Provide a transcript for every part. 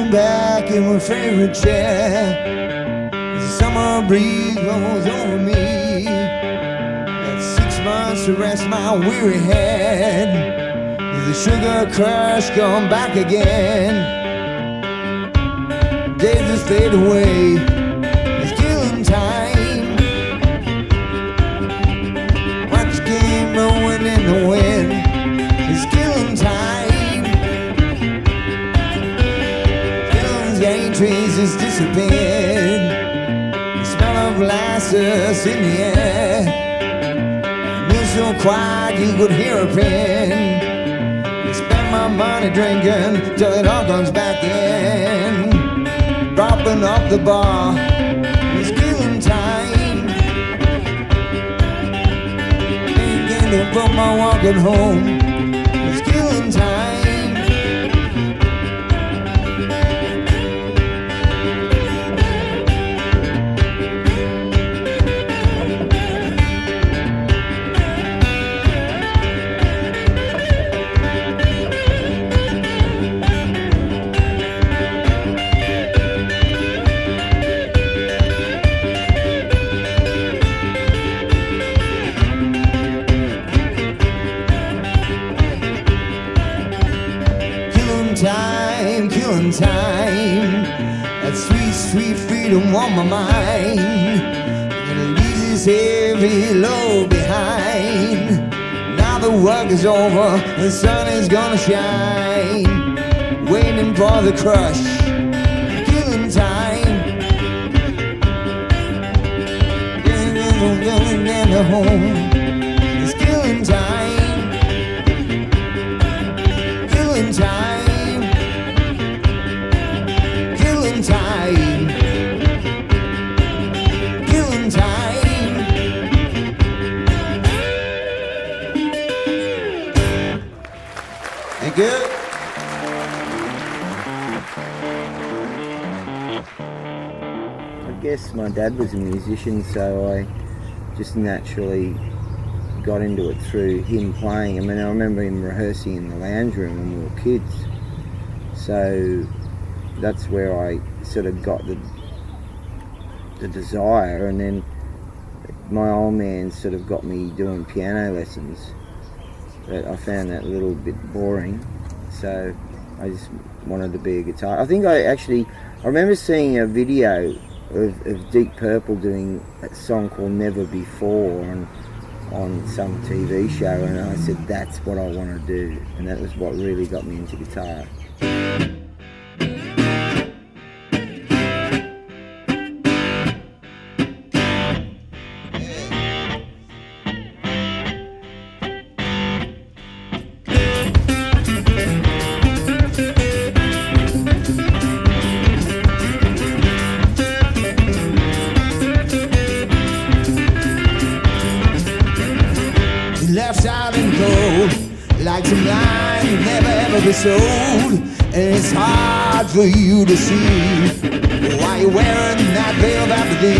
leaning back in my favorite chair as the summer breeze blows over me. Got 6 months to rest my weary head. With the sugar crush come back again. Days just fade away. It's killing time. Watch game blowing in the wind. It's killing time. Killing's gain traces disappeared. The smell of molasses in the air. Music so quiet you could hear a pin. I spend my money drinking till it all comes back in. Propping up the bar, it's killing time. Thinking to put my walking home, it's killing time. Time, killing time. That sweet, sweet freedom on my mind. It leaves this heavy load behind. Now the work is over, the sun is gonna shine. Waiting for the crush, killing time. Getting to home, it's killing time. Killing time. Time, killing time. Thank you. I guess my dad was a musician, so I just naturally got into it through him playing. I mean, I remember him rehearsing in the lounge room when we were kids. So that's where I sort of got the desire, and then my old man sort of got me doing piano lessons, but I found that a little bit boring, so I just wanted to be a guitar. I think I remember seeing a video of Deep Purple doing a song called Never Before on some TV show, and I said that's what I want to do, and that was what really got me into guitar. Left out in cold, like some line you'll never ever be sold. And it's hard for you to see why you're wearing that veil of apathy.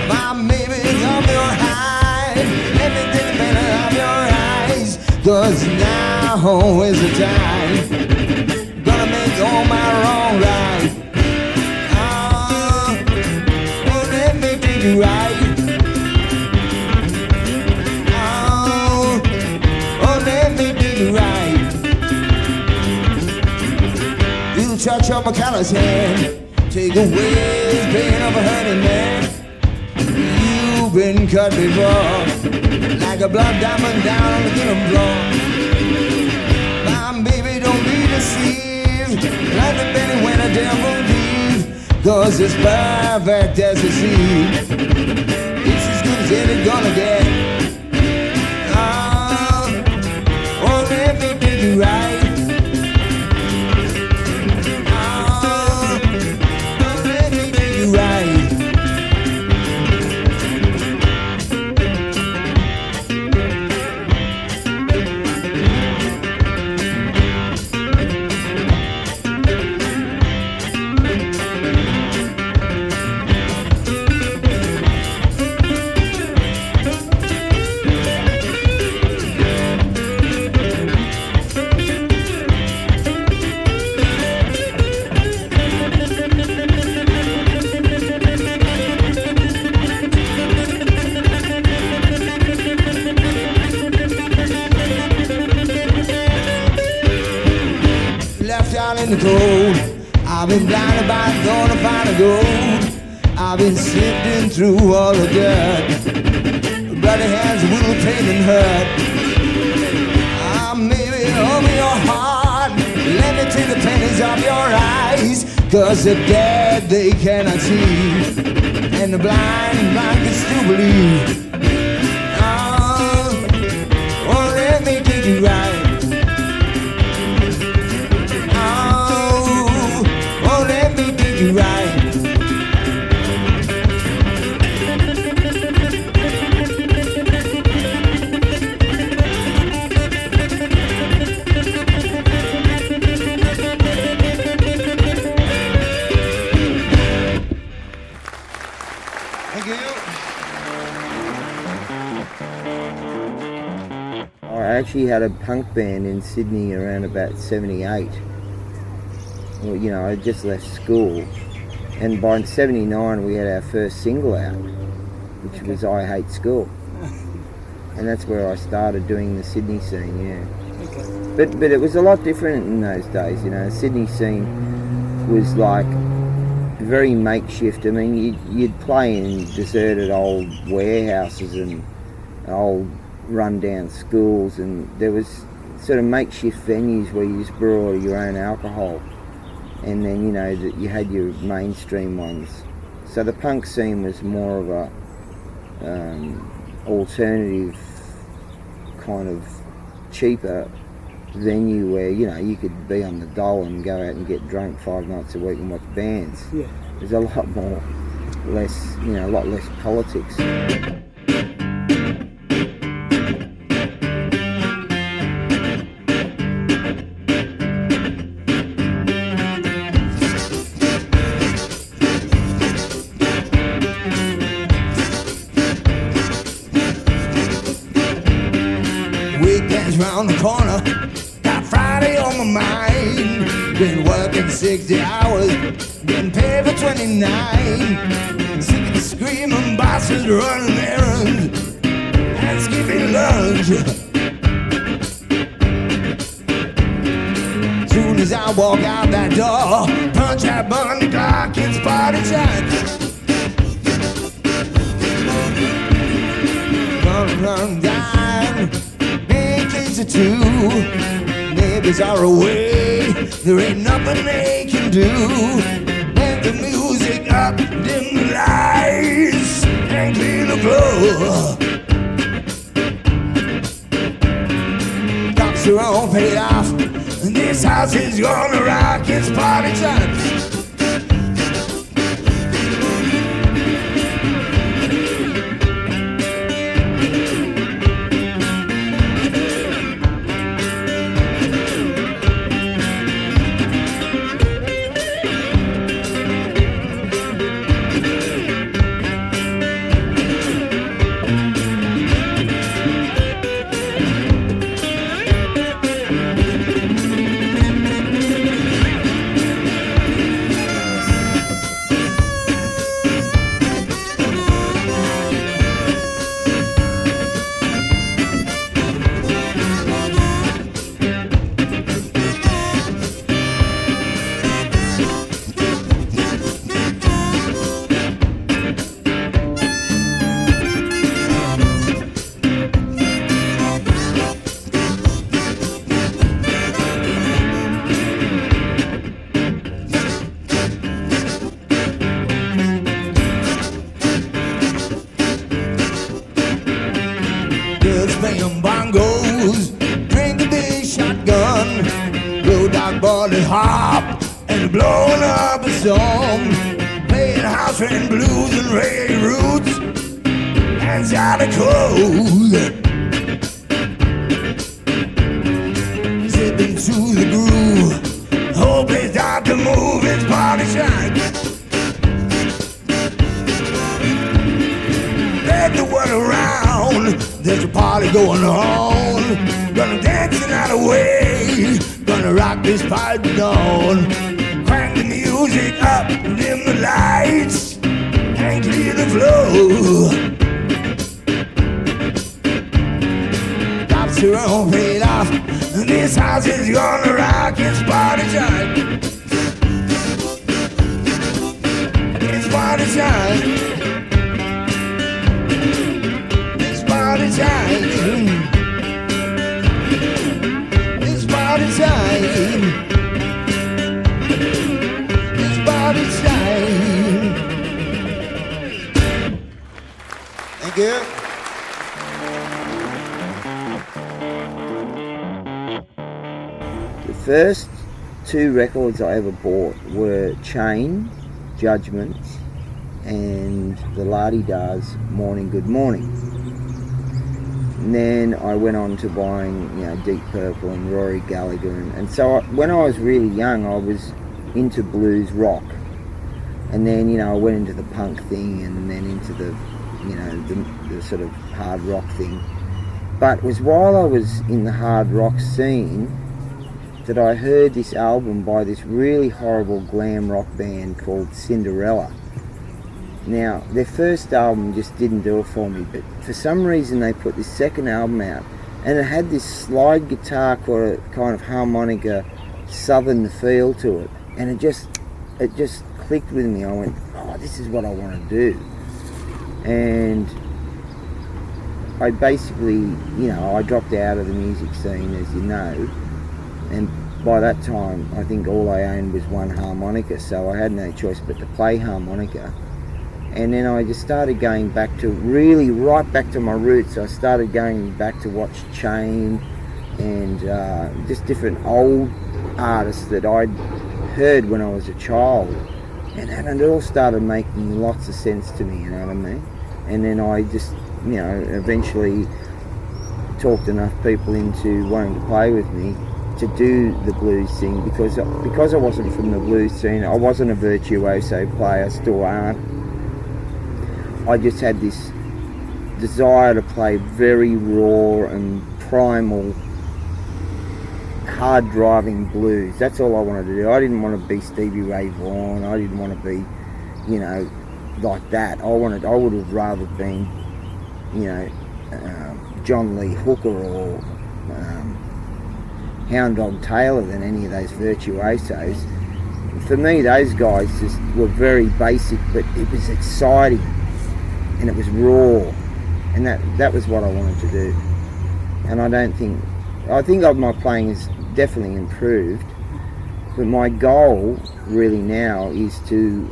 My baby, come your hide, everything better of your eyes. 'Cause now is the time, gonna make all my wrong right. Oh, let me make you right. Touch on my callous hand, take away his pain of a hurting man. You've been cut before, like a blood diamond down on the kingdom floor. My baby, don't be deceived, like the penny when a devil leaves. 'Cause it's perfect as it seems. It's as good as it's gonna get. Oh, let me make you right. in the cold. I've been blinded by the thought of finding gold. I've been sifting through all the dirt. Bloody hands will pain and hurt. Maybe open your heart. Let me take the pennies off your eyes. 'Cause the dead they cannot see, and the blind can still believe. Oh, let me take you right. Oh, let me take you right. I actually had a punk band in Sydney around about 78. Well, you know, I just left school, and by 79 we had our first single out, which was I Hate School. And that's where I started doing the Sydney scene, yeah. But it was a lot different in those days, you know. The Sydney scene was like very makeshift. I mean, you'd play in deserted old warehouses and old run-down schools, and there was sort of makeshift venues where you just brought your own alcohol, and then, you know, you had your mainstream ones. So the punk scene was more of a alternative kind of cheaper venue where, you know, you could be on the dole and go out and get drunk 5 nights a week and watch bands. Yeah. There's a lot less politics. Round the corner, got Friday on my mind. Been working 60 hours, getting paid for 29. Sick of the screaming bosses running errands and skipping lunch. Soon as I walk out that door, punch that button, the clock, it's party time. Run down. Two neighbors are away, there ain't nothing they can do. Let the music up, dim the lights, and clear the floor. Cops are all paid off, and this house is gonna rock, it's party time. Playing bongos, drink a big shotgun, blow dog body hop, and blowing up a song. Playing house and blues and reggae roots, hands out of clothes. Zipping to the groove, the whole place start to move, it's party time. Let the world around, there's a party going on. Gonna dance the night away, gonna rock this party dawn. Crank the music up, dim the lights, and clear the floor. Cops are all paid off, this house is gonna rock, it's party time. you. The first 2 records I ever bought were Chain, Judgments, and the La-Di-Da's Morning Good Morning. And then I went on to buying, Deep Purple and Rory Gallagher, and so when I was really young, I was into blues rock, and then I went into the punk thing, and then into the the sort of hard rock thing. But it was while I was in the hard rock scene that I heard this album by this really horrible glam rock band called Cinderella. Now, their first album just didn't do it for me, but for some reason they put this second album out, and it had this slide guitar kind of harmonica southern feel to it, and it just clicked with me. I went, oh, this is what I want to do. And I basically, I dropped out of the music scene, as you know, and by that time I think all I owned was one harmonica, so I had no choice but to play harmonica. And then I just started going back to, really right back to my roots. I started going back to watch Chain and just different old artists that I'd heard when I was a child, and it all started making lots of sense to me, you know what I mean? And then I just, eventually talked enough people into wanting to play with me to do the blues thing, because I wasn't from the blues scene. I wasn't a virtuoso player, still aren't. I just had this desire to play very raw and primal, hard driving blues. That's all I wanted to do. I didn't want to be Stevie Ray Vaughan. I didn't want to be, like that. I would have rather been, John Lee Hooker or Hound Dog Taylor than any of those virtuosos. For me, those guys just were very basic, but it was exciting and it was raw, and that was what I wanted to do. And I think my playing has definitely improved, but my goal really now is to,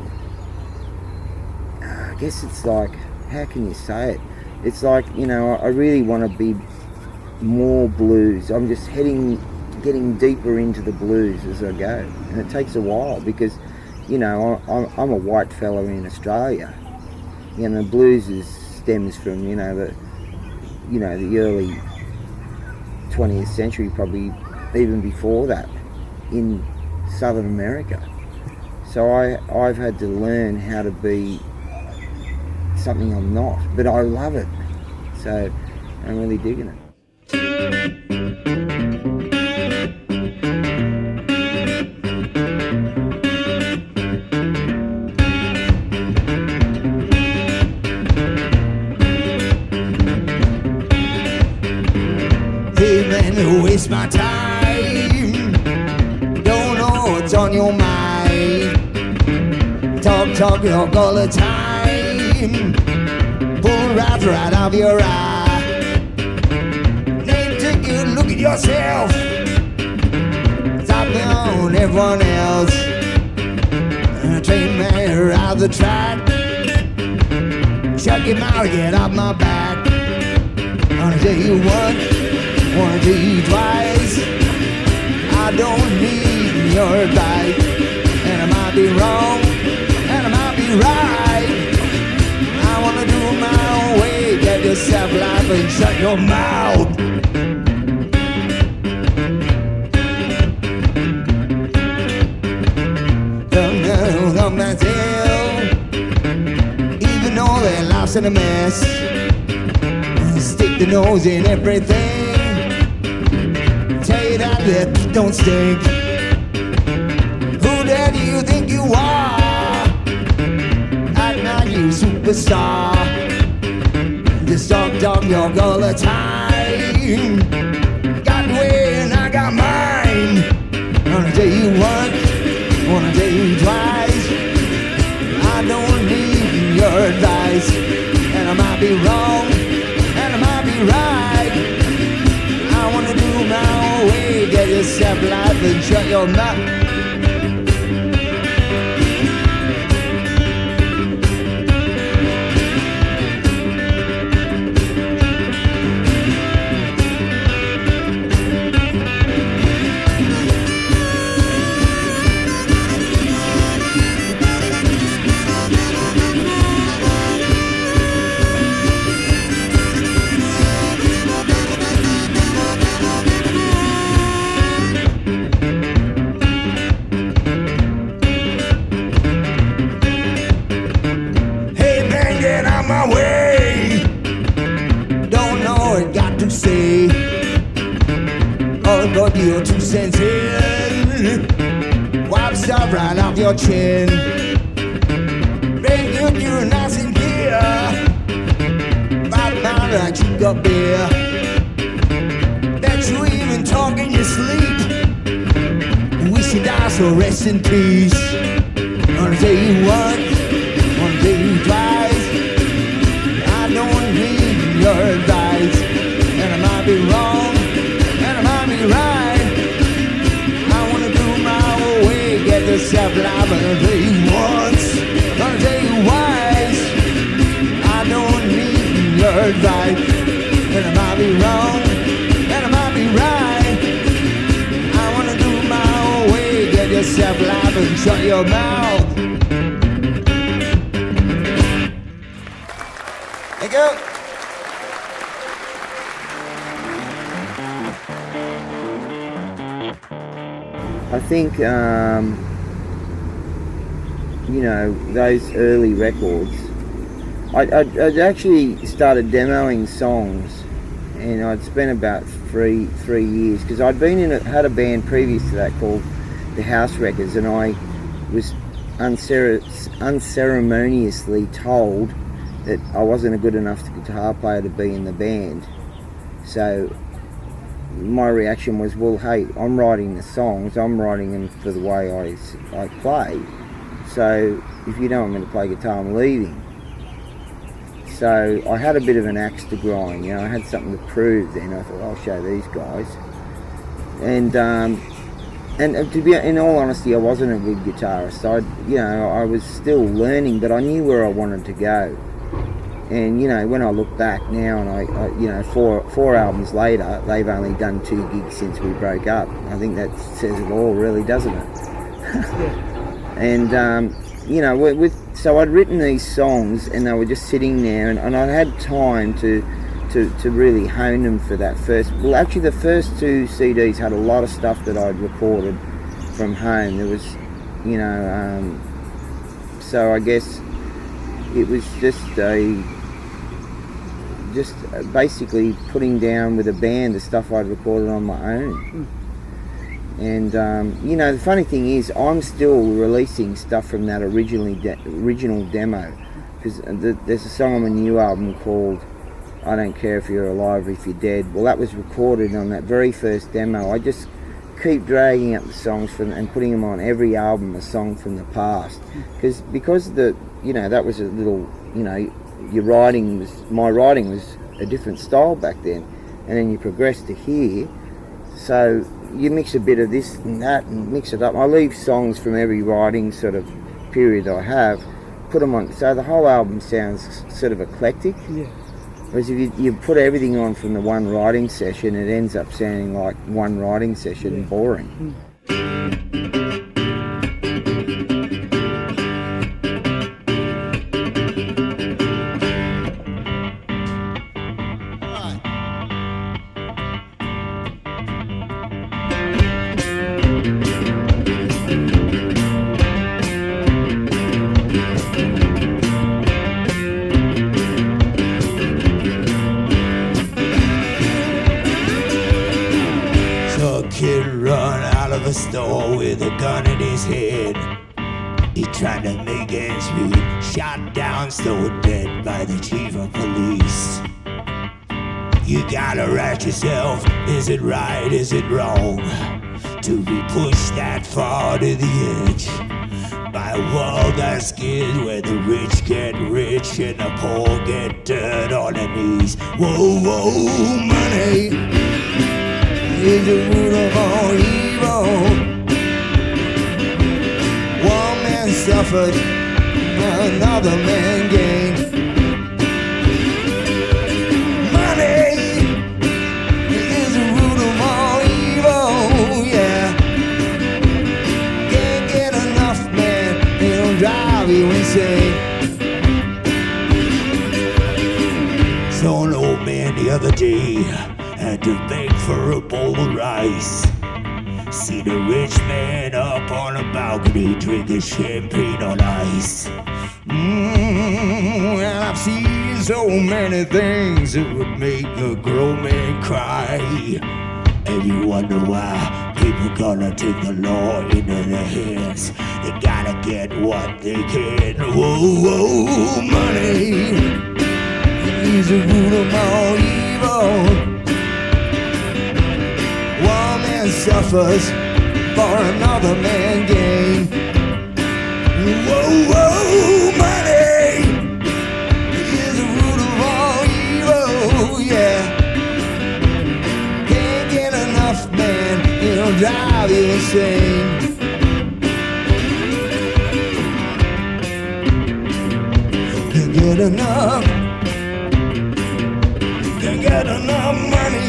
I guess it's like, how can you say it? It's like, I really want to be more blues. I'm just getting deeper into the blues as I go, and it takes a while because, I'm a white fella in Australia. The blues stems from, the early 20th century, probably even before that, in Southern America. So I've had to learn how to be something I'm not, but I love it. So I'm really digging it. Hey man, who waste my time? Don't know what's on your mind. Talk all the time. Pull right out of your eye. Then take a look at yourself. Stop on everyone else. Train me around the track. Shut your mouth, get off my back. Wanna tell you once, wanna tell you twice. I don't need your advice, and I might be wrong, and I might be right. I wanna do my own way. Get yourself life and shut your mouth. Come myself, even though they're lost in a mess. Stick the nose in everything. Tell you that lip don't stink. Who the hell do you think you are? Act like you superstar. Just talk your all the time. Got way and I got mine. Wanna tell you once, wanna tell you twice. I don't need your advice, and I might be wrong, and I might be right. I wanna do my own way. Get yourself life and shut your mouth. your 2 cents in. Wipe stuff right off your chin. Bring you nice and clear. About now that you got beer. That you even talk in your sleep. We should die, so rest in peace. On the day you once, on the day you twice. I don't need your advice. And I might be wrong, and I might be right. I wanna do my own way, get this self-life on the day you once, on the day you wise. I don't need your advice. And I might be wrong, and I might be right. I wanna do my own way, get yourself alive and shut your mouth. Thank you. I think, you know, those early records, I'd actually started demoing songs, and I'd spent about three years, because I'd had a band previous to that called the House Wreckers, and I was unceremoniously told that I wasn't a good enough guitar player to be in the band. So my reaction was, well, hey, I'm writing the songs, I'm writing them for the way I play, so if you don't want me to play guitar, I'm leaving. So I had a bit of an axe to grind, you know, I had something to prove then. I thought, I'll show these guys. And to be, in all honesty, I wasn't a good guitarist. I was still learning, but I knew where I wanted to go. And, you know, when I look back now, and I you know, four albums later, they've only done 2 gigs since we broke up. I think that says it all, really, doesn't it? And, you know, so I'd written these songs, and they were just sitting there, and I'd had time to really hone them for that first. Well, actually, the first 2 CDs had a lot of stuff that I'd recorded from home. There was, you know, so I guess it was just basically putting down with a band the stuff I'd recorded on my own. And you know, the funny thing is, I'm still releasing stuff from that original demo, because there's a song on my new album called I Don't Care If You're Alive or If You're Dead. Well, that was recorded on that very first demo. I just keep dragging up the songs and putting them on every album, a song from the past, because you know, that was a little, you know, my writing was a different style back then, and then you progress to here, so you mix a bit of this and that and mix it up. I leave songs from every writing sort of period I have, put them on, so the whole album sounds sort of eclectic. Yeah. Whereas if you put everything on from the one writing session, it ends up sounding like one writing session, boring. Kid run out of a store with a gun in his head. He tried to make ends meet, shot down, stoned dead by the chief of police. You gotta ask yourself, is it right, is it wrong to be pushed that far to the edge by a world that's scared, where the rich get rich and the poor get dirt on their knees? Whoa, whoa, money is the root of all evil. One man suffered, another man gained. Money is the root of all evil, yeah. Can't get enough, man, it'll drive you insane. Saw an old man the other day, had to beg for a bowl of rice. See the rich man up on a balcony drinking champagne on ice. And I've seen so many things that would make a grown man cry. And you wonder why People gonna take the law into their hands. They gotta get what they can. Whoa, whoa, money is the root of all evil. One man suffers for another man gain. Whoa, whoa, money is the root of all evil, yeah. Can't get enough, man, it'll drive you insane. Can't get enough, can't get enough money.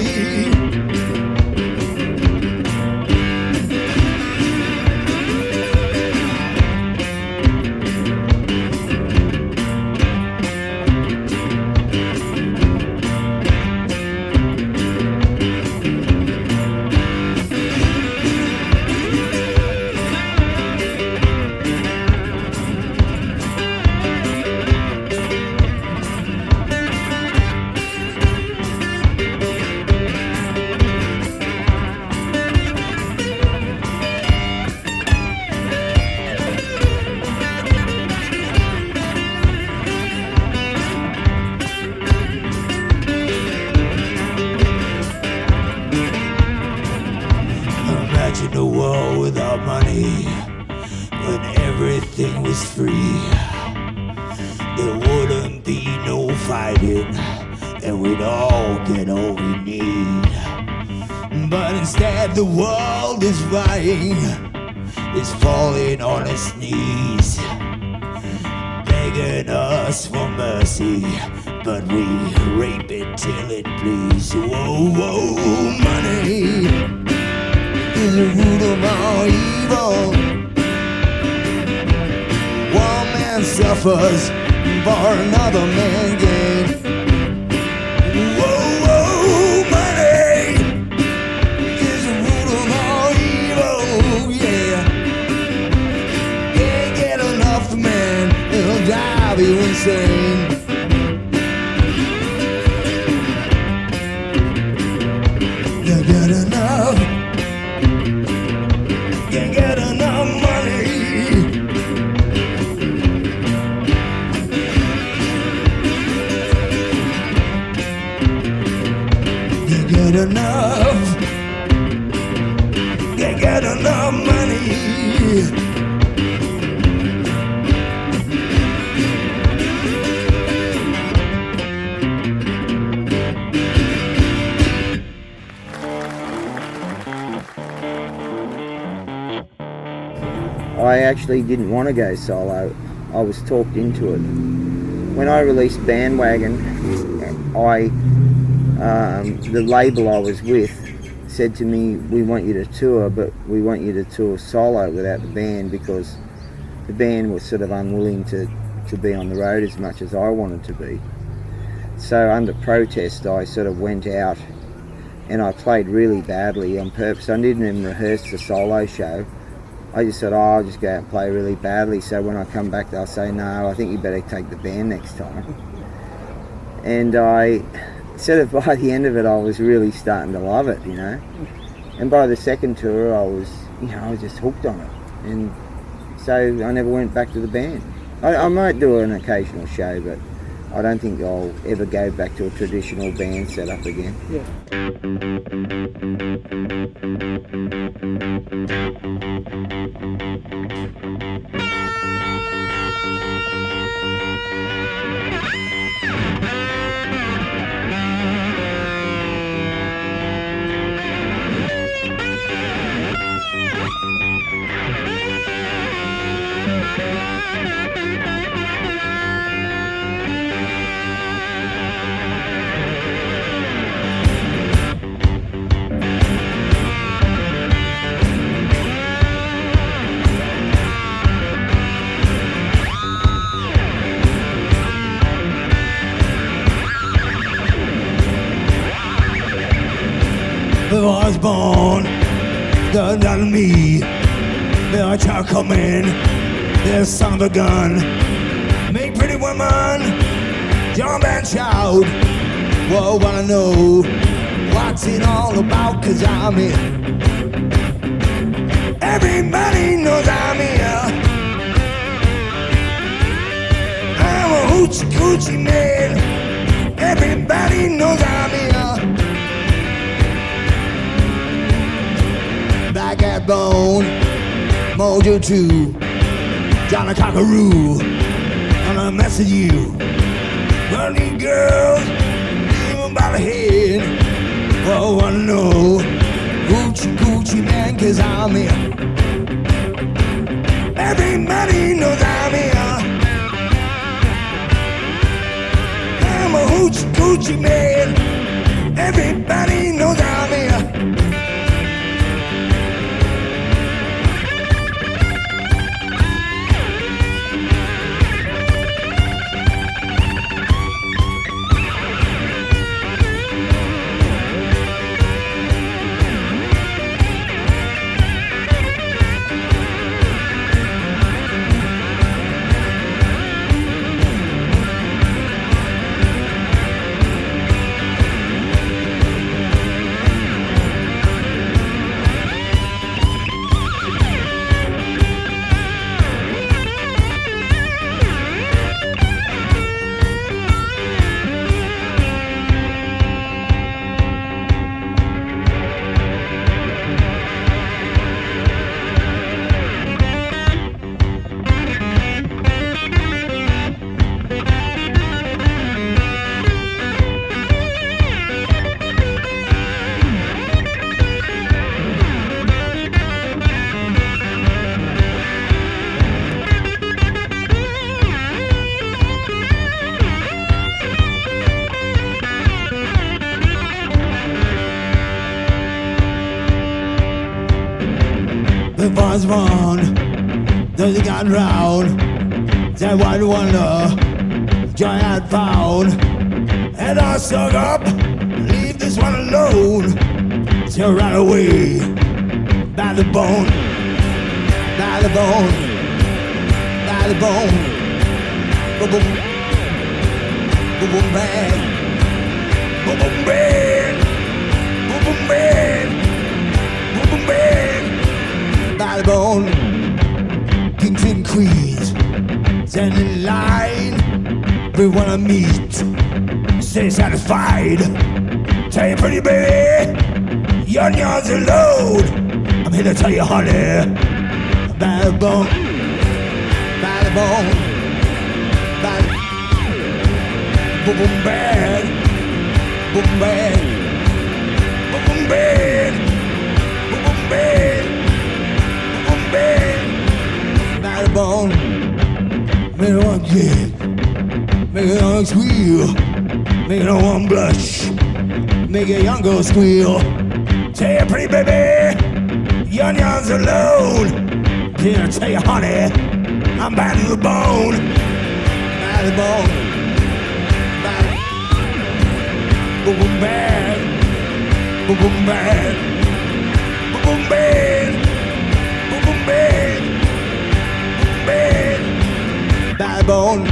Imagine a world without money, when everything was free. There wouldn't be no fighting, and we'd all get all we need. But instead the world is vying, is falling on its knees, begging us for mercy, but we rape it till it bleeds. Whoa, whoa, money is the root of all evil. One man suffers for another man gain. Whoa, whoa, money is the root of all evil, yeah. Can't get enough, man, it'll drive you insane. Can't get enough, can't get enough money. Can't get enough, can't get enough money. I actually didn't want to go solo. I was talked into it. When I released Bandwagon, the label I was with said to me, we want you to tour, but we want you to tour solo without the band, because the band was sort of unwilling to be on the road as much as I wanted to be. So under protest, I sort of went out and I played really badly on purpose. I didn't even rehearse the solo show. I just said, I'll just go out and play really badly, so when I come back they'll say, no, I think you better take the band next time. And I sort of, by the end of it, I was really starting to love it, you know. And by the second tour, I was just hooked on it. And so I never went back to the band. I might do an occasional show, but I don't think I'll ever go back to a traditional band setup again. Yeah. Before I was born, God out of me. There I child come in, there's son of a gun. Make pretty woman, jump and shout. Whoa, wanna know what's it all about, 'cause I'm in. Gucci man. Everybody knows I'm here. Black Cat Bone, Mojo 2, Johnny Cockaroo, and I mess with you. Running girls, even by the head. Oh, I know, Gucci, Gucci man, 'cause I'm here. Everybody knows I'm here. I'm a hoochie coochie man. Everybody knows I'm here. The boys won, then they got round. That white wonder, joy had found. And I stuck up, leave this one alone. Till right away, by the bone, by the bone, by the bone. Boom, boom, boom, boom, bang. Boom, boom, bang. Boom, boom, bang. Boom, boom, bang. By the bone, kings and queens, stand in line. Everyone I meet, stay satisfied. Tell you pretty baby, your yarns are load. I'm here to tell you, honey, by the bone, by the bone, by the boom boom bad, boom bad, boom boom bad, boom boom bad. By the bone, make it one kick, make it one squeal, make it one blush, make a young girl squeal. Tell you pretty baby, your yarns are load. Here to tell you honey, I'm bad to the bone. By the bone, by the boom boom bad, boom boom bad, boom boom bad. Bad, bad, bad bone.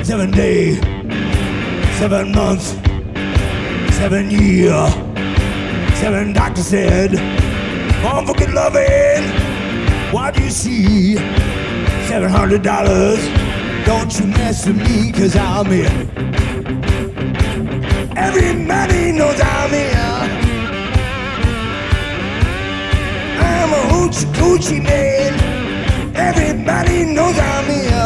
Seven day, 7 months, 7 year, 7 doctors said, born for good loving. What do you see? $700. Don't you mess with me, 'cause I'm here. Everybody knows I'm here. I'm a hoochie coochie man. Everybody knows I'm here.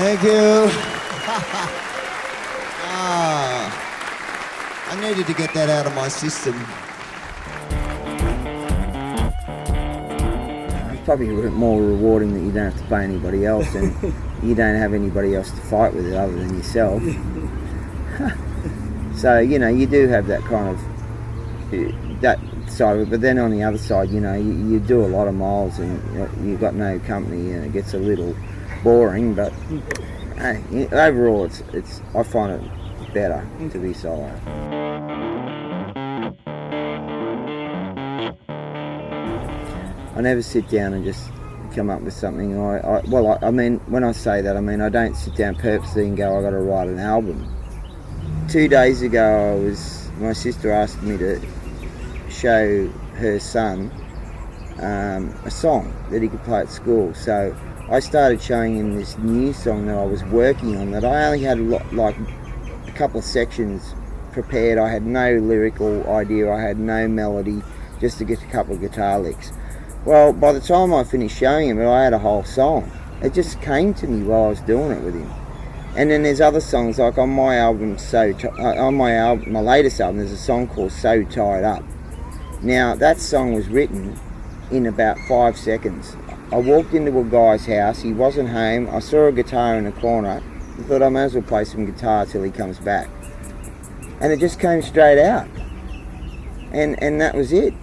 Thank you. I needed to get that out of my system. It's probably more rewarding that you don't have to pay anybody else and you don't have anybody else to fight with it other than yourself. So, you know, you do have that kind of, that side of it, but then on the other side, you know, you do a lot of miles and you've got no company and it gets a little boring, but hey, overall it's I find it better to be solo. I never sit down and just come up with something. I mean, when I say that, I mean I don't sit down purposely and go, I got to write an album. 2 days ago, my sister asked me to show her son a song that he could play at school. So I started showing him this new song that I was working on, that I only had like a couple of sections prepared. I had no lyrical idea, I had no melody, just a couple of guitar licks. Well, by the time I finished showing him it, I had a whole song. It just came to me while I was doing it with him. And then there's other songs, like on my album, my latest album, there's a song called So Tied Up. Now, that song was written in about 5 seconds. I walked into a guy's house, he wasn't home, I saw a guitar in the corner, I thought I may as well play some guitar till he comes back. And it just came straight out. And that was it.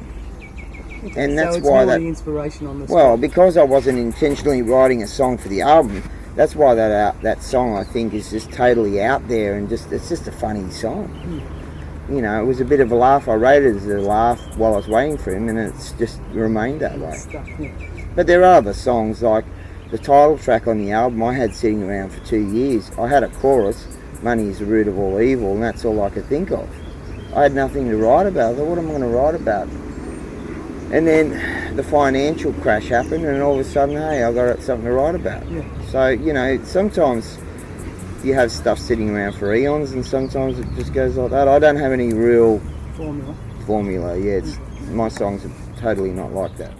And that's so it's why more the inspiration on the well, spot. because I wasn't intentionally writing a song for the album, that's why that song, I think, is just totally out there and it's just a funny song. You know, it was a bit of a laugh. I wrote it as a laugh while I was waiting for him, and it's just remained that way. But there are other songs, like the title track on the album I had sitting around for 2 years. I had a chorus, money is the root of all evil, and that's all I could think of. I had nothing to write about. I thought, what am I going to write about? And then the financial crash happened, and all of a sudden, hey, I got something to write about. Yeah. So, you know, sometimes you have stuff sitting around for eons, and sometimes it just goes like that. I don't have any real formula. Yeah, my songs are totally not like that.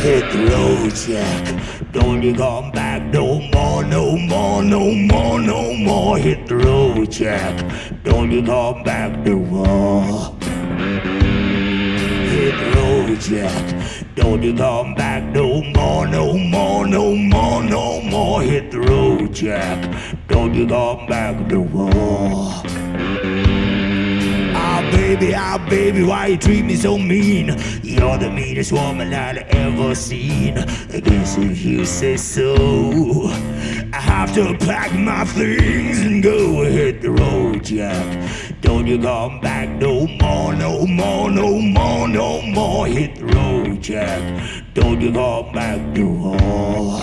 Hit the road, Jack. Don't you come back no more, no more, no more, no more. Hit the road, Jack. Don't you come back no more. Hit the road, Jack. Don't you come back no more, no more, no more, no more. Hit the road, Jack. Don't you come back no more. Ah, baby, why you treat me so mean? You're the meanest woman I've ever seen. I guess if you say so, I have to pack my things and go hit the road, Jack. Don't you come back no more, no more, no more, no more. Hit the road, Jack. Don't you come back no more.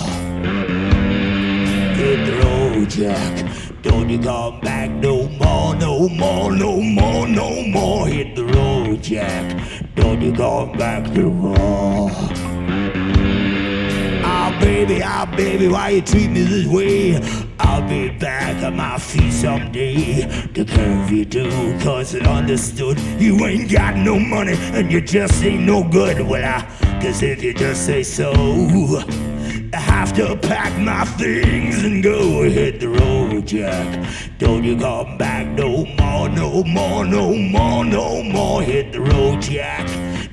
Hit the road, Jack. Don't you come back no more, no more, no more, no more. Hit the road, Jack. Don't you come back no more. Ah, baby, why you treat me this way? I'll be back on my feet someday to curve you too, cause I understood you ain't got no money and you just ain't no good. Well, cause if you just say so, I have to pack my things and go hit the road, Jack. Don't you come back no more, no more, no more, no more. Hit the road, Jack.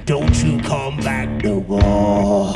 Don't you come back no more.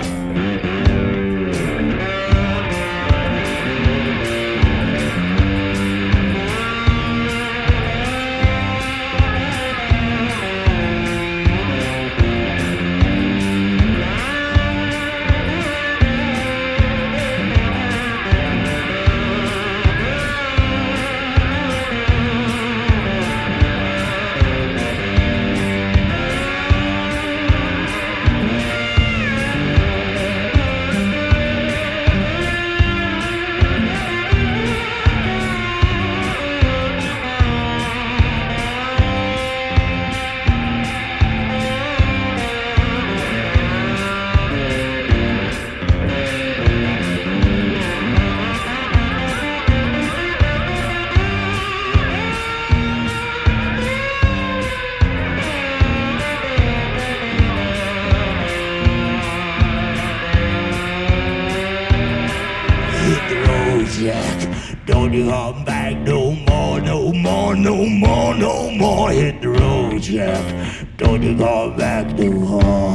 Don't you come back no more, no more, no more, no more. Hit the road, Jack. Don't you come back no more.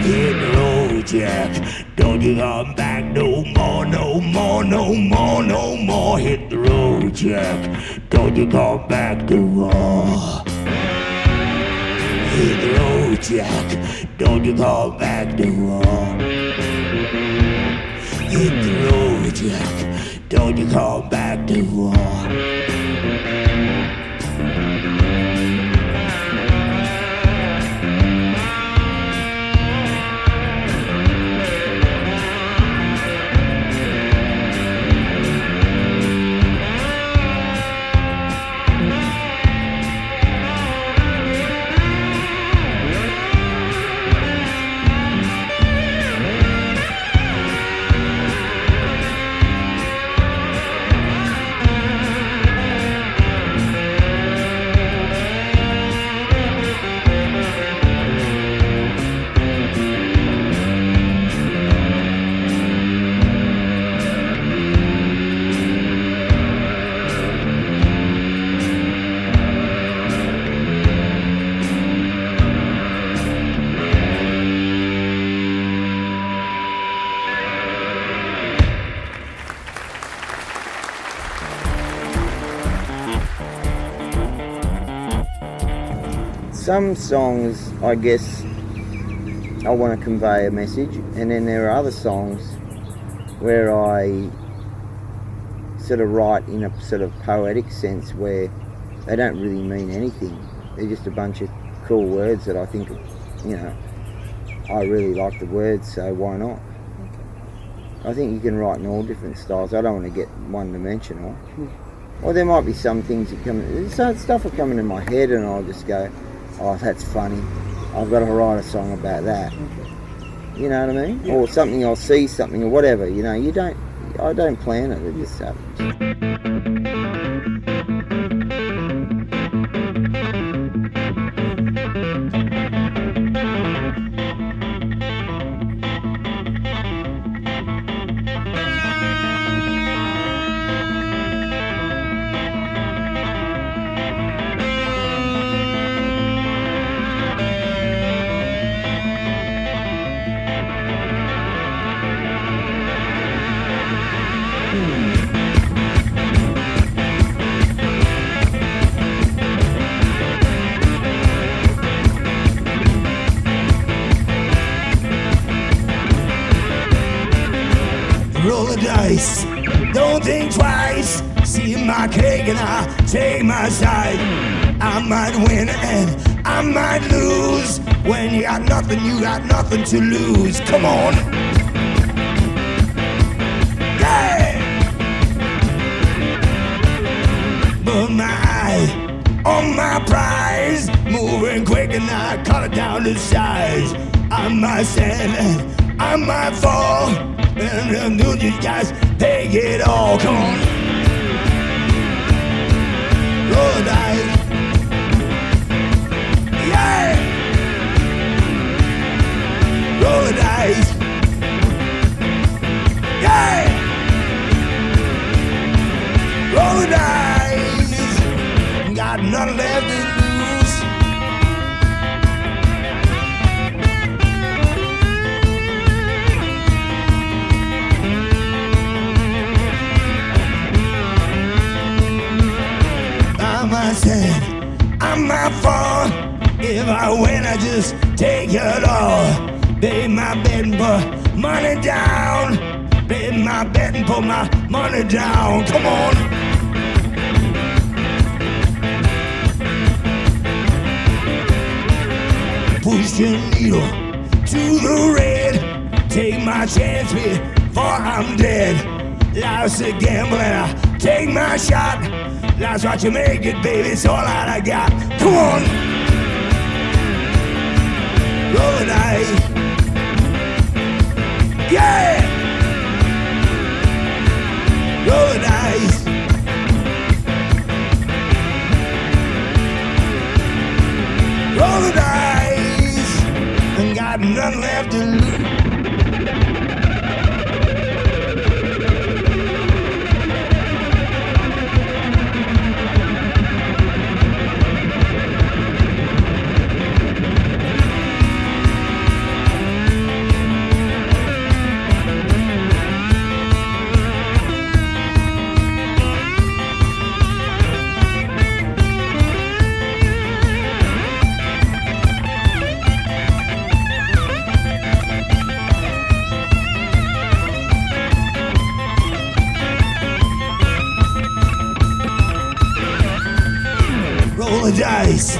Hit the road, Jack. Don't you come back no more, no more, no more, no more. Hit the road, Jack. Don't you come back no more. Hit the road, Jack. Don't you come back no more. Hit the road, Jack. Don't you come back no more. Some songs, I guess, I want to convey a message, and then there are other songs where I sort of write in a sort of poetic sense where they don't really mean anything. They're just a bunch of cool words that I think, you know, I really like the words, so why not? I think you can write in all different styles. I don't want to get one-dimensional. Or there might be some things that come, stuff will come into my head and I'll just go, oh, that's funny. I've got to write a song about that. You know what I mean? Yeah. Or something, I'll see something or whatever. You know, I don't plan it. It just happens. Roll the dice, don't think twice. See my cake and I take my side. I might win and I might lose. When you got nothing to lose. Come on. Yeah. But my eye on my prize, moving quick and I cut it down to size. I might stand and I might fall. And you guys take it all, come on. Roll the dice. Yeah. Roll the dice. Yeah. Roll the dice. Got nothing left to lose. I'm my fault. If I win, I just take it all. Pay my bet and put money down. Pay my bet and put my money down. Come on. Push your needle to the red. Take my chance before I'm dead. Life's a gamble and I take my shot. That's what you make it, baby, it's all that I got. Come on. Roll the dice. Yeah. Roll the dice. Roll the dice. Ain't got nothing left to lose. roll the dice.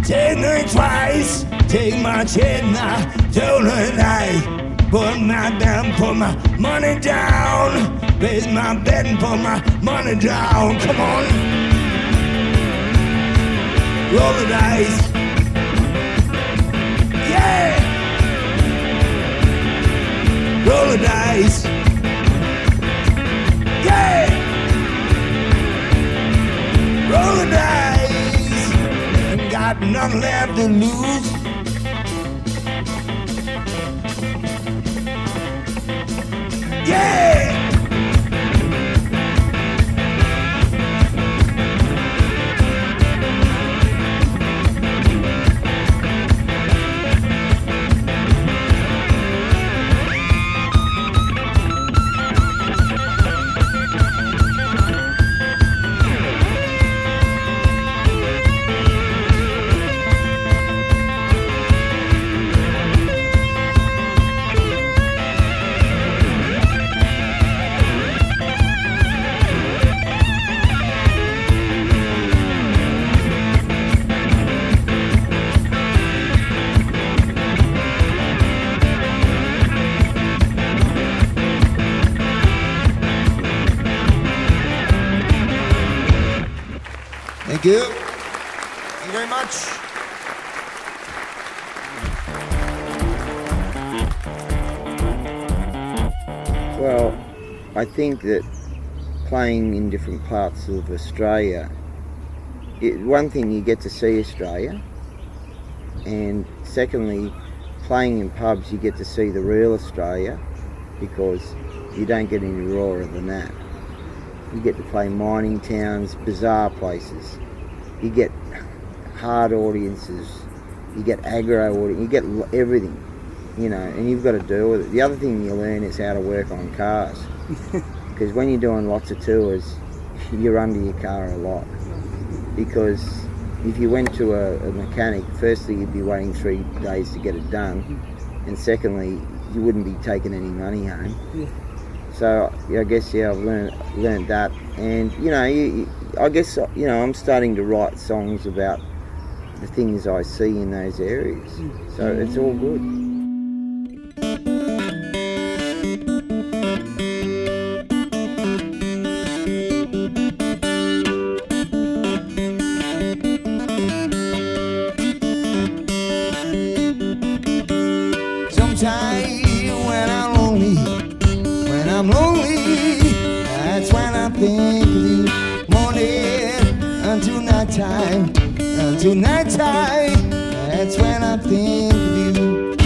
Take me twice, take my chance now, don't lie. Put my down, put my money down. Place my bet and put my money down. Come on. Roll the dice. Yeah. Roll the dice. Yeah. Roll the dice. Ain't got nothing left to lose. Yeah. Thank you. Thank you very much. Well, I think that playing in different parts of Australia, one thing, you get to see Australia, and secondly, playing in pubs, you get to see the real Australia, because you don't get any rawer than that. You get to play mining towns, bizarre places. You get hard audiences. You get aggro audience. You get everything, you know, and you've got to deal with it. The other thing you learn is how to work on cars, because when you're doing lots of tours, you're under your car a lot. Because if you went to a mechanic, firstly, you'd be waiting 3 days to get it done, and secondly, you wouldn't be taking any money home. Yeah. So I guess, yeah, I've learned that, and you know, I guess, you know, I'm starting to write songs about the things I see in those areas. So it's all good. Sometimes when I'm lonely, that's when I think of you. Morning until nighttime, that's when I think of you.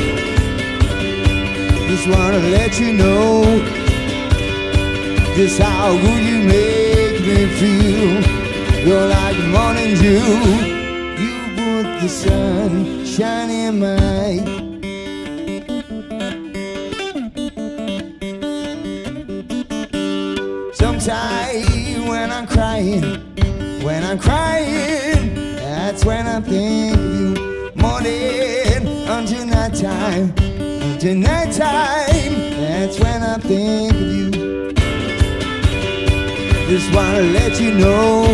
Just wanna let you know just how good you make me feel. You're like the morning dew, you put the sun shining in my eye. Sometimes when I'm crying, that's when I think of you. Morning until nighttime, that's when I think of you. Just wanna let you know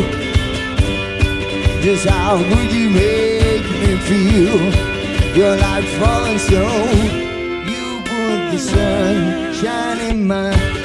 just how good you make me feel. You're like falling snow, you put the sun shining in my eye.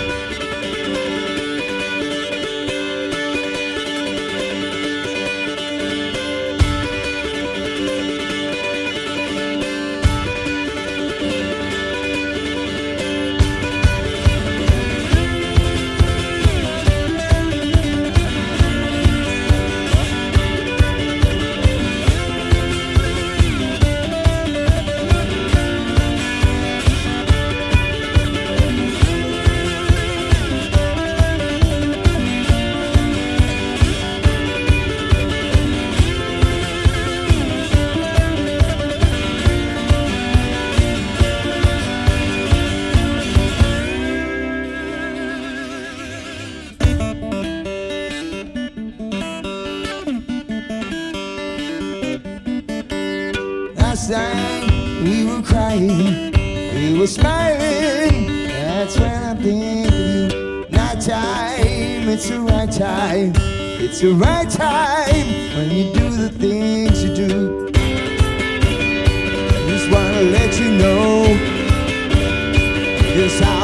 Last time we were crying, we were smiling, that's when I think of you. Night time, it's the right time, it's the right time when you do the thing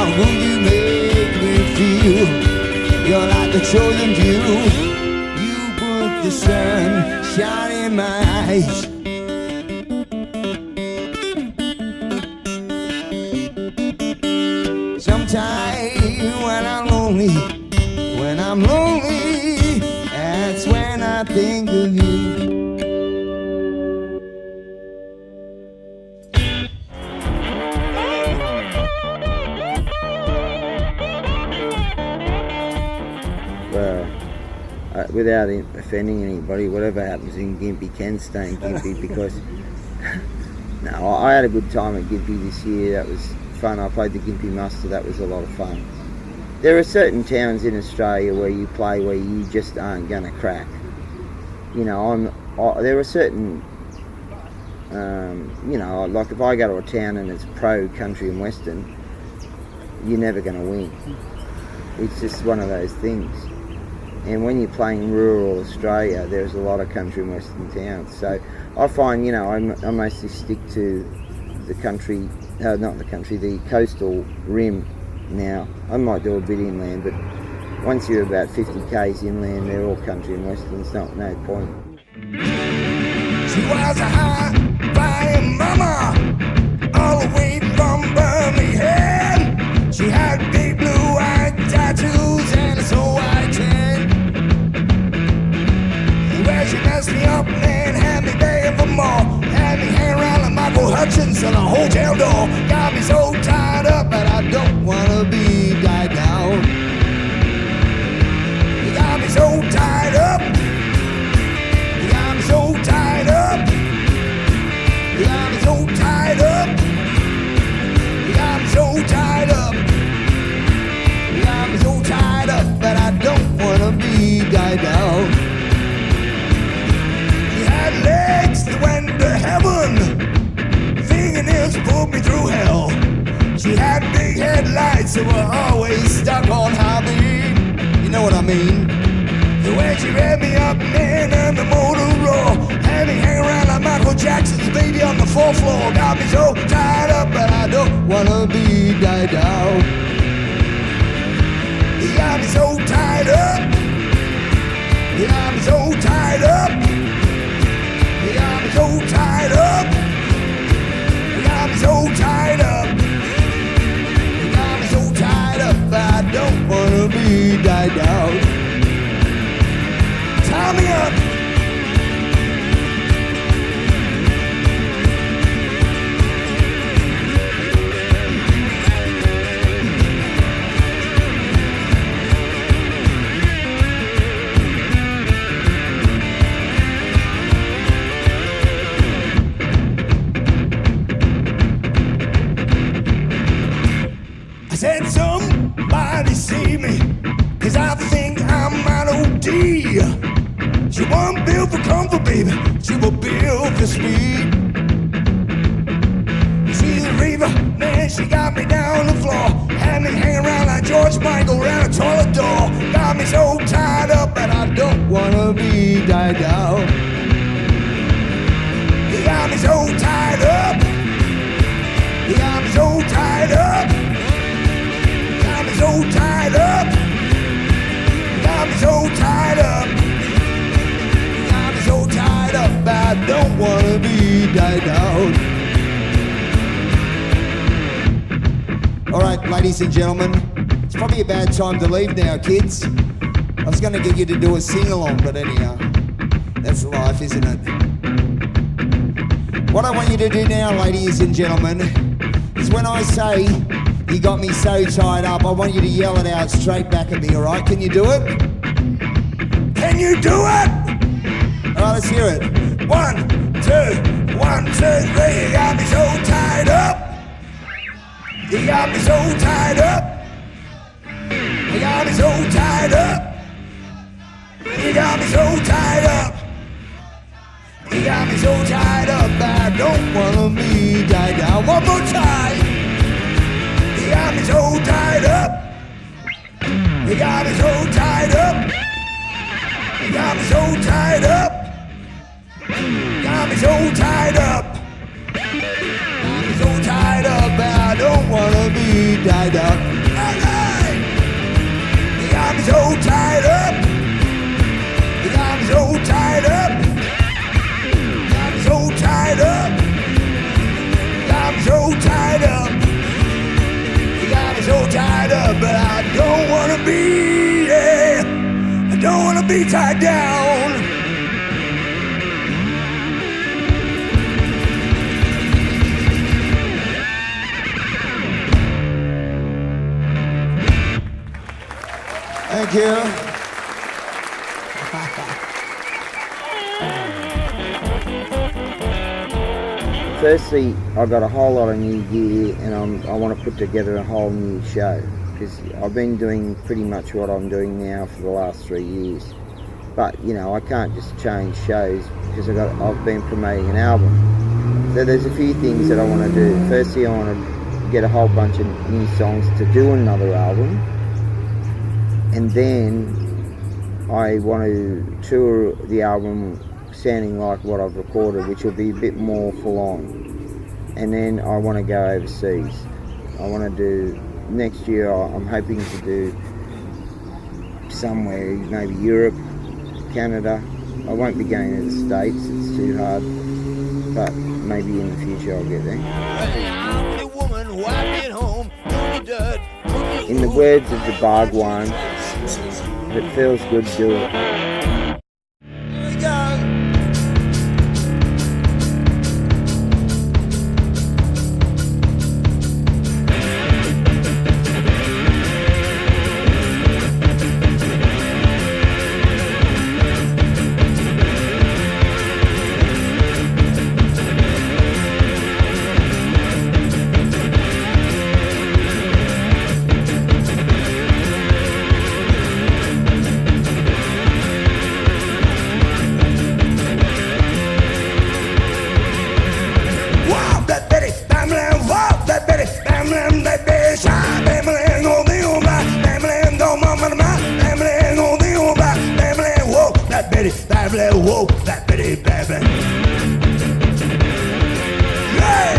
how will you make me feel? You're like the chosen few. You put the sun shine in my eyes. Sometimes when I'm lonely, that's when I think of you. Well, without offending anybody, whatever happens in Gympie can stay in Gympie because no, I had a good time at Gympie this year. That was fun. I played the Gympie Muster. That was a lot of fun. There are certain towns in Australia where you play where you just aren't going to crack. You know, there are certain, you know, like if I go to a town and it's pro country and western, you're never going to win. It's just one of those things. And when you're playing rural Australia, there's a lot of country and western towns. So I find, you know, I mostly stick to the country, not the country, the coastal rim now. I might do a bit inland, but once you're about 50 k's inland, they're all country and western. It's no point. She was a high-flying mama, all the way from Birmingham. She had big blue-eyed tattoos and a so white tan. Well, she messed me up and had me begging for more. Had me hanging around like Michael Hutchins on a hotel door. Got me so tied up, but I don't wanna be tied down. You got me so tied up. You got me so tied up. You got me so tied up. You got me so tied up. You got me so tied up, but I don't wanna be tied down. You had legs that went to heaven, fingernails pulled me through hell. She had big headlights that were always stuck on high beam. You know what I mean? The way she read me up and the motor roar. Had me hang around like Michael Jackson's baby on the 4th floor. Got me so tied up, but I don't wanna be tied down. You got me so tied up. You got me so tied up. You got me so tied up. You got me so tied up. You got me so tied up, but I don't wanna be tied down. Tie me up. I said somebody see me, 'cause I think I'm an OD. She wasn't built for comfort, baby. She was built for speed. She's a reaver, man, she got me down the floor. Had me hanging around like George Michael around a toilet door. Got me so tied up, but I don't wanna be tied down. You got me so tied up. You got me so tied up. You got me so tied up. You got me so tied up. So tied up, I don't wanna be tied down. Alright, ladies and gentlemen, it's probably a bad time to leave now, kids. I was gonna get you to do a sing-along, but anyhow, that's life, isn't it? What I want you to do now, ladies and gentlemen, is when I say you got me so tied up, I want you to yell it out straight back at me, alright? Can you do it? Can you do it? Alright, let's hear it. 1, 2, 1, 2, 3. You got me so tied up. You got me so tied up. You got me so tied up. You got me so tied up. You got me so tied up. I don't wanna be tied down. One more time. You got me so tied up. You got me so tied up. You got me so tied up. Got me so tied up. Got me so tied up, I don't wanna be tied up. wanna be, yeah. I don't wanna be tied down. Thank you. Firstly, I got a whole lot of new gear, and I want to put together a whole new show, because I've been doing pretty much what I'm doing now for the last 3 years. But you know, I can't just change shows because I've been promoting an album. So there's a few things that I want to do. Firstly, I want to get a whole bunch of new songs to do another album, and then I want to tour the album sounding like what I've recorded, which will be a bit more full on. And then I want to go overseas. I want to do, next year I'm hoping to do somewhere, maybe Europe, Canada. I won't be going to the States, it's too hard, but maybe in the future I'll get there. In the words of the Bhagwan, if it feels good, do it. Whoa, that bitty baby. Yeah.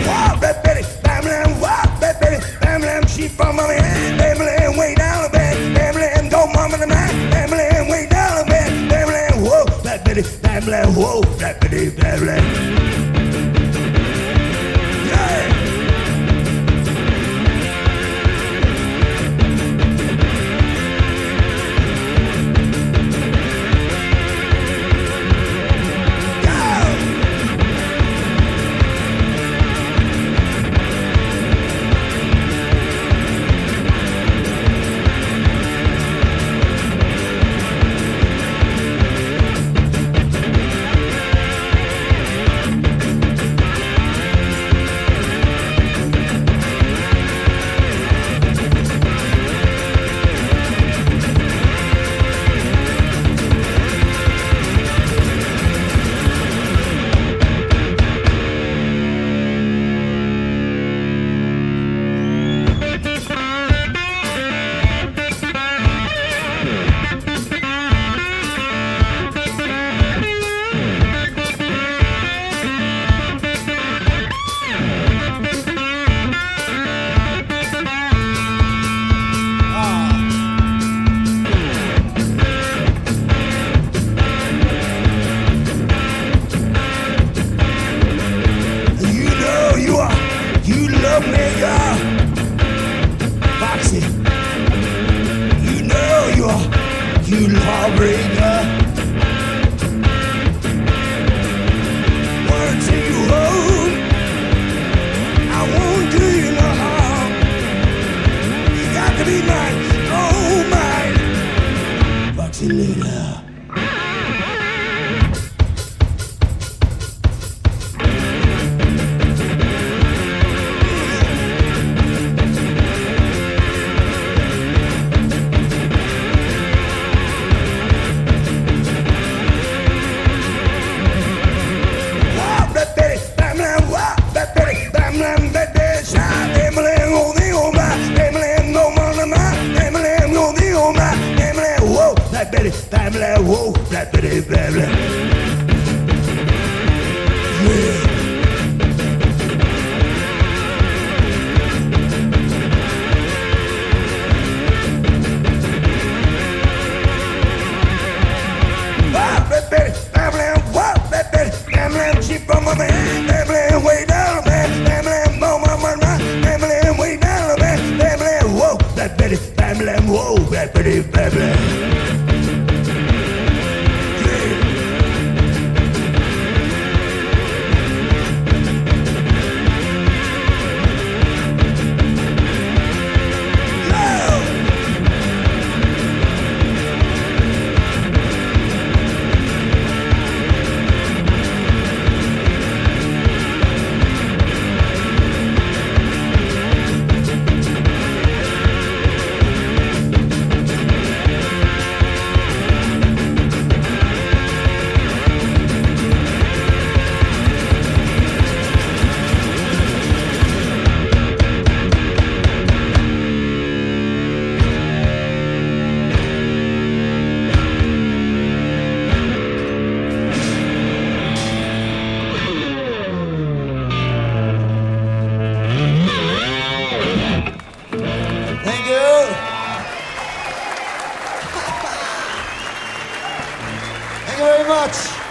Wow, that bitty, bam, wow, that bitty, bam, she from my hand, bam, way down the bed, bam, don't mama the man, bam, way down the bed, bam, whoa, that bitty, bam, whoa, that bitty, bam. Whoa, that bitty, baby. Yeah. Wow, that bitty. Bibbidi baby. Thank you. Thank you very much.